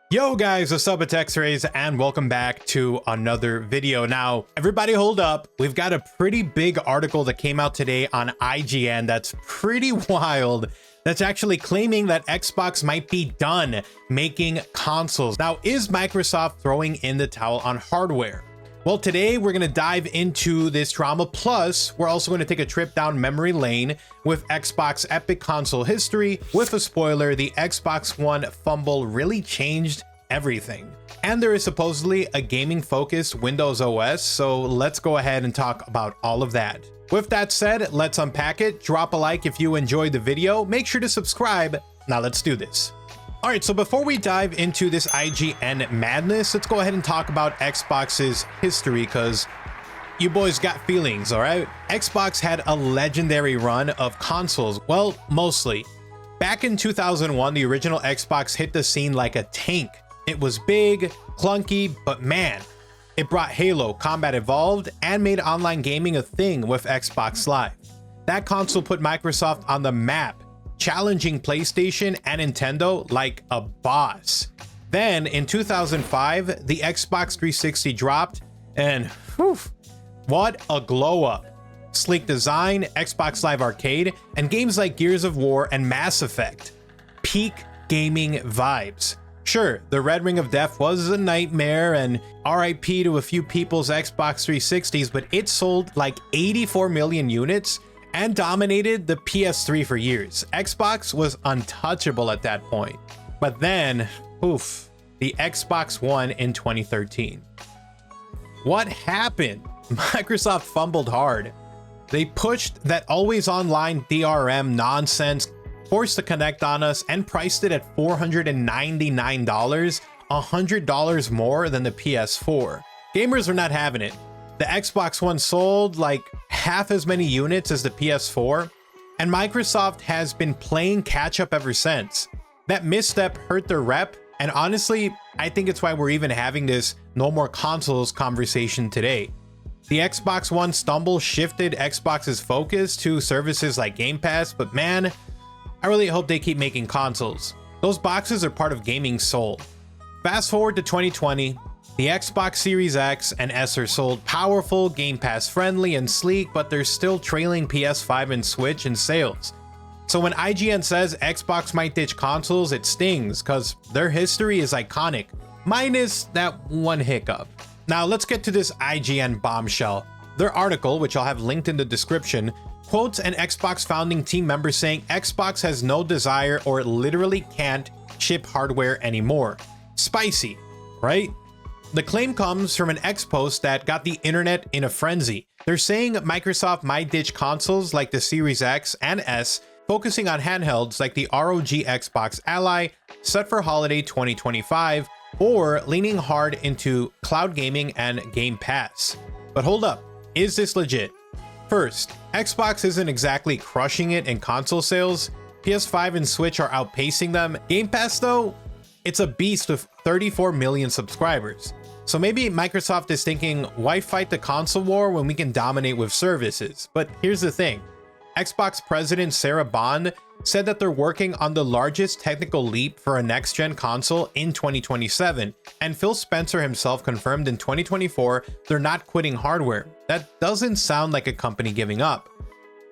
Yo guys, what's up? It's XRAYZ and welcome back to another video. Now, everybody hold up. We've got a pretty big article that came out today on IGN that's pretty wild. That's actually claiming that Xbox might be done making consoles. Now, is Microsoft throwing in the towel on hardware? Well, today we're going to dive into this drama. Plus, we're also going to take a trip down memory lane with Xbox epic console history. With a spoiler, the Xbox One Fumble really changed everything. And there is supposedly a gaming focused Windows OS. So let's go ahead and talk about all of that. With that said, let's unpack it. Drop a like if you enjoyed the video. Make sure to subscribe. Now let's do this. All right, so before we dive into this IGN madness, let's go ahead and talk about Xbox's history, because you boys got feelings, all right? Xbox had a legendary run of consoles. Well, mostly. Back in 2001, the original Xbox hit the scene like a tank. It was big, clunky, but man, it brought Halo, Combat Evolved, and made online gaming a thing with Xbox Live. That console put Microsoft on the map, challenging PlayStation and Nintendo like a boss. Then in 2005, the Xbox 360 dropped, and whew, what a glow up. Sleek design, Xbox Live Arcade, and games like Gears of War and Mass Effect. Peak gaming vibes. Sure, the Red Ring of Death was a nightmare, and RIP to a few people's Xbox 360s, but it sold like 84 million units and dominated the PS3 for years. Xbox was untouchable at that point. But then, oof, the Xbox One in 2013. What happened? Microsoft fumbled hard. They pushed that always online DRM nonsense, forced to connect on us, and priced it at $499, $100 more than the PS4. Gamers were not having it. The Xbox One sold like half as many units as the PS4, and Microsoft has been playing catch up ever since. That misstep hurt their rep, and honestly, I think it's why we're even having this no more consoles conversation today. The Xbox One stumble shifted Xbox's focus to services like Game Pass, but man, I really hope they keep making consoles. Those boxes are part of gaming's soul. Fast forward to 2020, the Xbox Series X and S are sold powerful, Game Pass friendly, and sleek, but they're still trailing PS5 and Switch in sales. So when IGN says Xbox might ditch consoles, it stings, because their history is iconic, minus that one hiccup. Now let's get to this IGN bombshell. Their article, which I'll have linked in the description, quotes an Xbox founding team member saying Xbox has no desire or literally can't ship hardware anymore. Spicy, right? The claim comes from an X post that got the internet in a frenzy. They're saying Microsoft might ditch consoles like the Series X and S, focusing on handhelds like the ROG Xbox Ally, set for holiday 2025, or leaning hard into cloud gaming and Game Pass. But hold up, is this legit? First, Xbox isn't exactly crushing it in console sales. PS5 and Switch are outpacing them. Game Pass though, it's a beast with 34 million subscribers. So maybe Microsoft is thinking, why fight the console war when we can dominate with services? But here's the thing. Xbox president Sarah Bond said that they're working on the largest technical leap for a next-gen console in 2027. And Phil Spencer himself confirmed in 2024 they're not quitting hardware. That doesn't sound like a company giving up.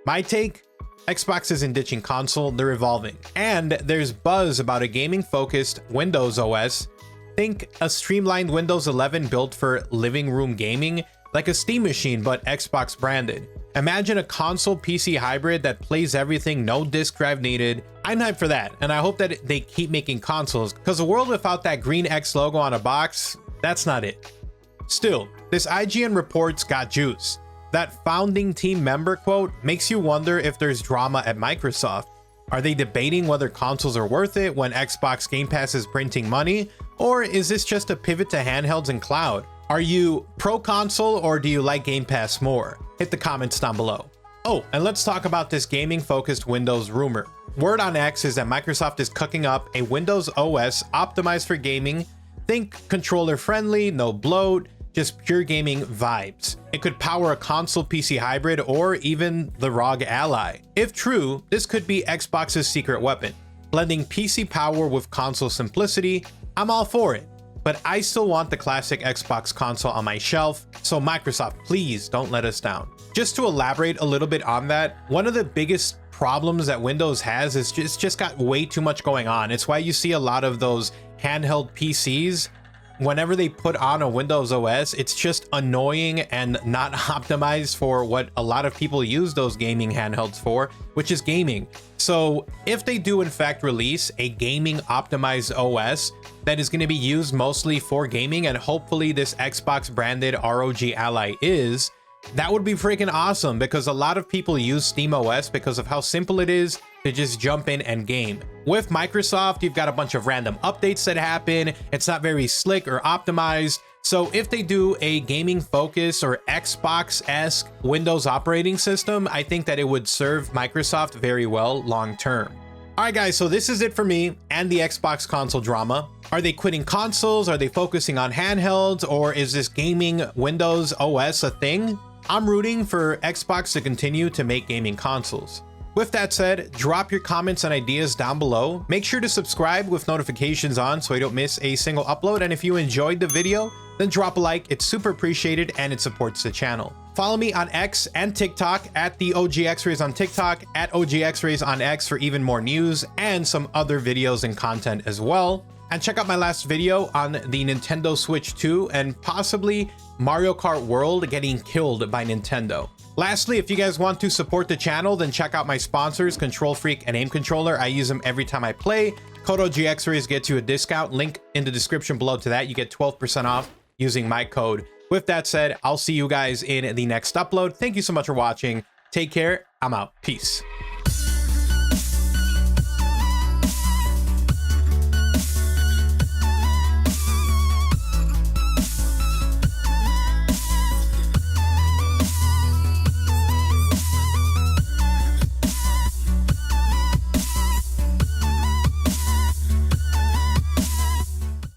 My take? Xbox isn't ditching console, they're evolving. And there's buzz about a gaming-focused Windows OS. Think a streamlined Windows 11 built for living room gaming, like a Steam machine but Xbox branded. Imagine a console PC hybrid that plays everything, no disk drive needed. I'm hyped for that, and I hope that they keep making consoles, because a world without that green X logo on a box, that's not it. Still, this IGN report's got juice. That founding team member quote makes you wonder if there's drama at Microsoft. Are they debating whether consoles are worth it when Xbox Game Pass is printing money? Or is this just a pivot to handhelds and cloud? Are you pro console or do you like Game Pass more? Hit the comments down below. Oh, and let's talk about this gaming focused Windows rumor. Word on X is that Microsoft is cooking up a Windows OS optimized for gaming. Think controller friendly, no bloat, just pure gaming vibes. It could power a console PC hybrid or even the ROG Ally. If true, this could be Xbox's secret weapon, blending PC power with console simplicity. I'm all for it. But I still want the classic Xbox console on my shelf, so Microsoft, please don't let us down. Just to elaborate a little bit on that, one of the biggest problems that Windows has is it's just got way too much going on. It's why you see a lot of those handheld PCs, whenever they put on a Windows OS, it's just annoying and not optimized for what a lot of people use those gaming handhelds for, which is gaming. So if they do in fact release a gaming optimized OS that is going to be used mostly for gaming, and hopefully this Xbox branded ROG Ally is, that would be freaking awesome, because a lot of people use SteamOS because of how simple it is to just jump in and game. With Microsoft, you've got a bunch of random updates that happen. It's not very slick or optimized. So if they do a gaming focus or Xbox-esque Windows operating system, I think that it would serve Microsoft very well long term. All right, guys, so this is it for me and the Xbox console drama. Are they quitting consoles? Are they focusing on handhelds? Or is this gaming Windows OS a thing? I'm rooting for Xbox to continue to make gaming consoles. With that said, drop your comments and ideas down below. Make sure to subscribe with notifications on so you don't miss a single upload. And if you enjoyed the video, then drop a like. It's super appreciated and it supports the channel. Follow me on X and TikTok at the OGXRAYZ on TikTok, at OGXRAYZ on X for even more news and some other videos and content as well. And check out my last video on the Nintendo Switch 2 and possibly Mario Kart World getting killed by Nintendo. Lastly, if you guys want to support the channel, then check out my sponsors, Control Freak and Aim Controller. I use them every time I play. Code OGXRAYZ gets you a discount. Link in the description below to that. You get 12% off using my code. With that said, I'll see you guys in the next upload. Thank you so much for watching. Take care. I'm out. Peace.